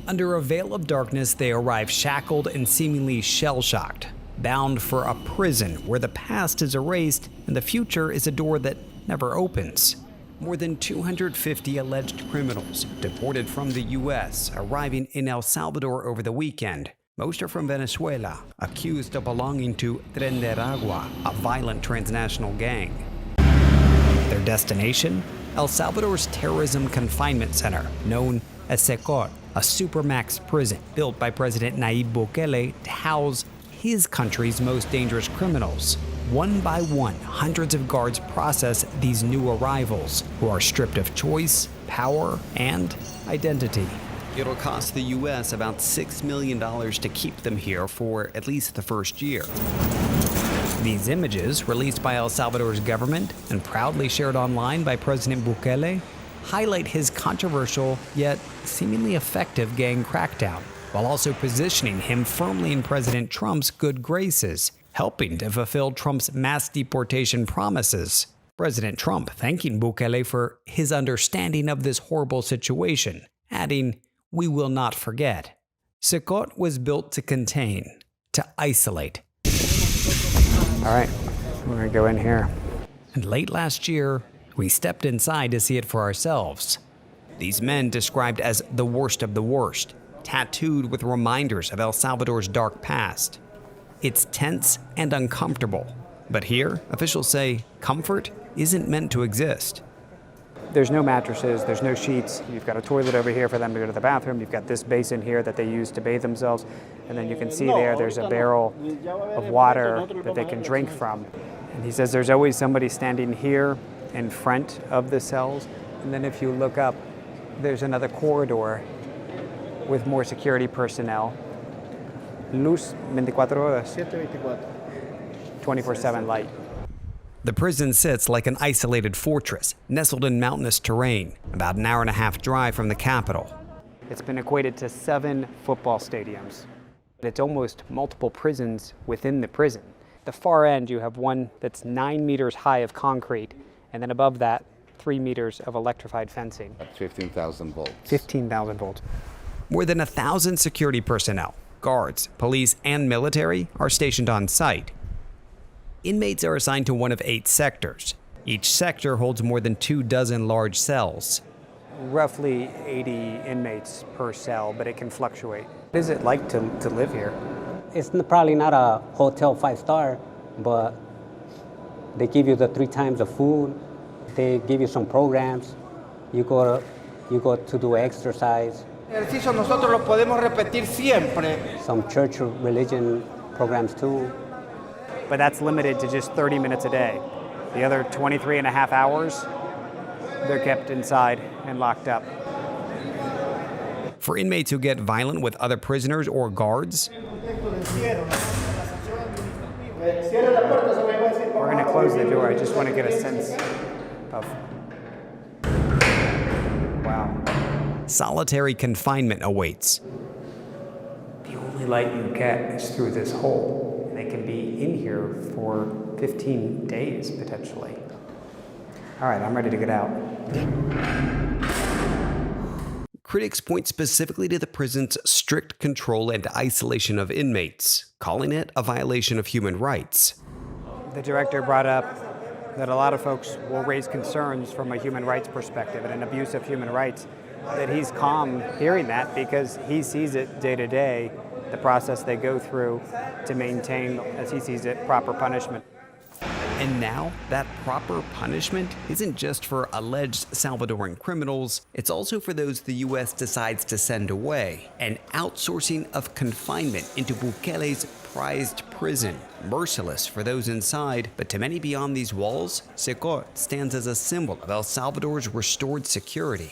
Under a veil of darkness, they arrive shackled and seemingly shell-shocked, bound for a prison where the past is erased and the future is a door that never opens. More than 250 alleged criminals deported from the U.S. arriving in El Salvador over the weekend. Most are from Venezuela, accused of belonging to Tren de Aragua, a violent transnational gang. Their destination? El Salvador's terrorism confinement center, known as Seicout, a supermax prison built by President Nayib Bukele to house his country's most dangerous criminals. One by one, hundreds of guards process these new arrivals, who are stripped of choice, power, and identity. It'll cost the U.S. about $6 million to keep them here for at least the first year. These images, released by El Salvador's government and proudly shared online by President Bukele, highlight his controversial yet seemingly effective gang crackdown, while also positioning him firmly in President Trump's good graces, helping to fulfill Trump's mass deportation promises. President Trump thanking Bukele for his understanding of this horrible situation, adding, "We will not forget." Seicout was built to contain, to isolate. All right, we're gonna go in here. And late last year, we stepped inside to see it for ourselves. These men described as the worst of the worst, tattooed with reminders of El Salvador's dark past. It's tense and uncomfortable, but here, officials say comfort isn't meant to exist. There's no mattresses, there's no sheets. You've got a toilet over here for them to go to the bathroom. You've got this basin here that they use to bathe themselves. And then you can see there's a barrel of water that they can drink from. And he says there's always somebody standing here in front of the cells. And then if you look up, there's another corridor with more security personnel. Luz 24 horas. 24/7 light. The prison sits like an isolated fortress, nestled in mountainous terrain, about an hour and a half drive from the capital. It's been equated to 7 football stadiums. It's almost multiple prisons within the prison. At the far end, you have one that's 9 meters high of concrete, and then above that, 3 meters of electrified fencing. 15,000 volts. 15,000 volts. More than 1,000 security personnel, guards, police, and military are stationed on site. Inmates are assigned to one of 8 sectors. Each sector holds more than 24 large cells. Roughly 80 inmates per cell, but it can fluctuate. What is it like to live here? It's probably not a hotel 5-star, but they give you the 3 times the food. They give you some programs. You go to do exercise. Ejercicio nosotros lo podemos repetir siempre. Some church or religion programs too. But that's limited to just 30 minutes a day. The other 23 and a half hours, they're kept inside and locked up. For inmates who get violent with other prisoners or guards, we're gonna close the door. I just want to get a sense of, wow. Solitary confinement awaits. The only light you get is through this hole. They can be in here for 15 days, potentially. All right, I'm ready to get out. Critics point specifically to the prison's strict control and isolation of inmates, calling it a violation of human rights. The director brought up that a lot of folks will raise concerns from a human rights perspective and an abuse of human rights, that he's calm hearing that because he sees it day to day, the process they go through to maintain, as he sees it, proper punishment. And now, that proper punishment isn't just for alleged Salvadoran criminals, it's also for those the U.S. decides to send away. An outsourcing of confinement into Bukele's prized prison, merciless for those inside, but to many beyond these walls, Seicout stands as a symbol of El Salvador's restored security.